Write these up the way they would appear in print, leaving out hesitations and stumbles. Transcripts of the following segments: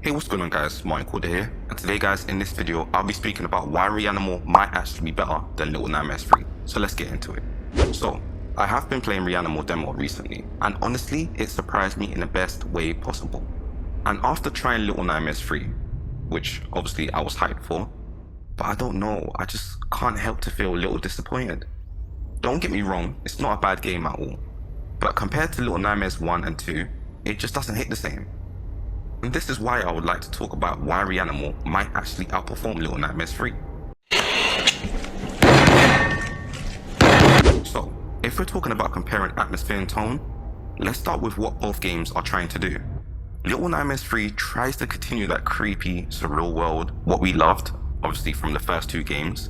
Hey, what's going on guys, Michael here, and today guys, in this video, I'll be speaking about why Reanimal might actually be better than Little Nightmares 3. So let's get into it. So, I have been playing Reanimal demo recently, and honestly, it surprised me in the best way possible. And after trying Little Nightmares 3, which obviously I was hyped for, but I don't know, I just can't help to feel a little disappointed. Don't get me wrong, it's not a bad game at all, but compared to Little Nightmares 1 and 2, it just doesn't hit the same. And this is why I would like to talk about why Reanimal might actually outperform Little Nightmares 3. So, if we're talking about comparing atmosphere and tone, let's start with what both games are trying to do. Little Nightmares 3 tries to continue that creepy, surreal world, what we loved, obviously from the first two games,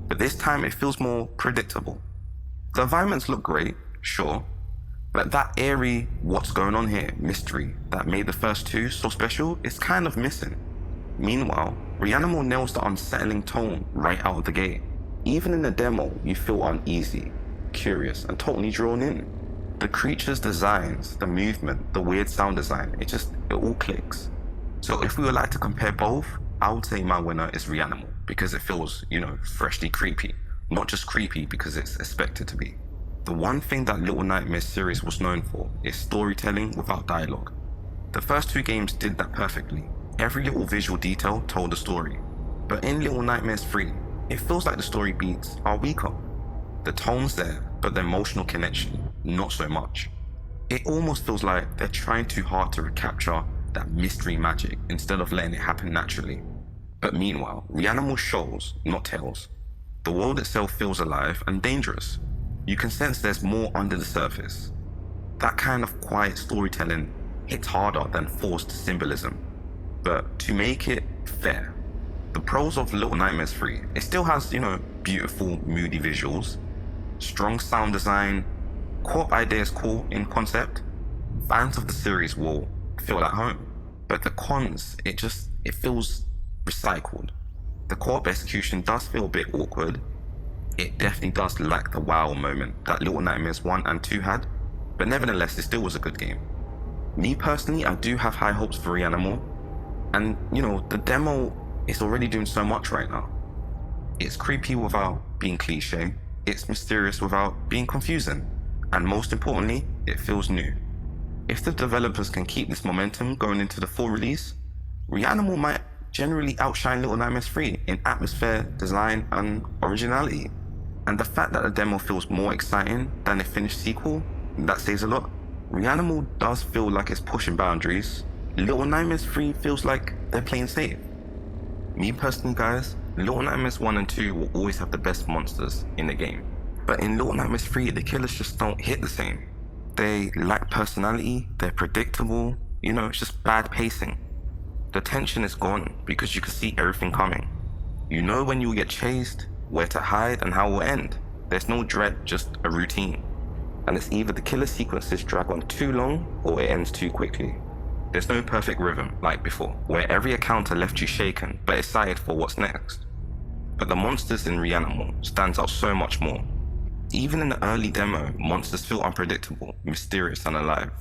but this time it feels more predictable. The environments look great, sure, but that eerie, what's going on here, mystery that made the first two so special is kind of missing. Meanwhile, Reanimal nails the unsettling tone right out of the gate. Even in the demo, you feel uneasy, curious, and totally drawn in. The creatures' designs, the movement, the weird sound design, it all clicks. So if we would like to compare both, I would say my winner is Reanimal because it feels, freshly creepy. Not just creepy because it's expected to be. The one thing that Little Nightmares series was known for is storytelling without dialogue. The first two games did that perfectly. Every little visual detail told a story. But in Little Nightmares 3, it feels like the story beats are weaker. The tone's there, but the emotional connection, not so much. It almost feels like they're trying too hard to recapture that mystery magic instead of letting it happen naturally. But meanwhile, Reanimal shows, not tells. The world itself feels alive and dangerous. You can sense there's more under the surface. That kind of quiet storytelling hits harder than forced symbolism. But to make it fair, the pros of Little Nightmares 3, it still has, beautiful, moody visuals, strong sound design, co-op ideas cool in concept. Fans of the series will feel at home. But the cons, it feels recycled. The co-op execution does feel a bit awkward. It definitely does lack the wow moment that Little Nightmares 1 and 2 had, but nevertheless it still was a good game. Me personally, I do have high hopes for Reanimal, and the demo is already doing so much right now. It's creepy without being cliche, it's mysterious without being confusing, and most importantly, it feels new. If the developers can keep this momentum going into the full release, Reanimal might generally outshine Little Nightmares 3 in atmosphere, design, and originality. And the fact that the demo feels more exciting than a finished sequel, that says a lot. Reanimal does feel like it's pushing boundaries. Little Nightmares 3 feels like they're playing safe. Me personally guys, Little Nightmares 1 and 2 will always have the best monsters in the game. But in Little Nightmares 3, the killers just don't hit the same. They lack personality, they're predictable, it's just bad pacing. The tension is gone because you can see everything coming. You know when you will get chased, where to hide, and how it will end. There's no dread, just a routine. And it's either the killer sequences drag on too long or it ends too quickly. There's no perfect rhythm like before, where every encounter left you shaken but excited for what's next. But the monsters in Reanimal stands out so much more. Even in the early demo, monsters feel unpredictable, mysterious, and alive.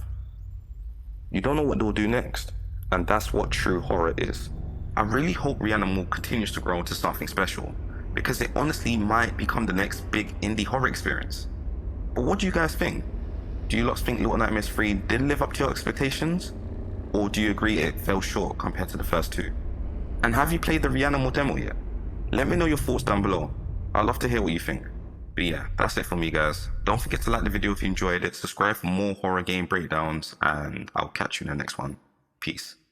You don't know what they'll do next, and that's what true horror is. I really hope Reanimal continues to grow into something special, because it honestly might become the next big indie horror experience. But what do you guys think? Do you lot think Little Nightmares 3 did live up to your expectations? Or do you agree it fell short compared to the first two? And have you played the Reanimal demo yet? Let me know your thoughts down below. I'd love to hear what you think. But yeah, that's it for me guys. Don't forget to like the video if you enjoyed it, subscribe for more horror game breakdowns, and I'll catch you in the next one. Peace.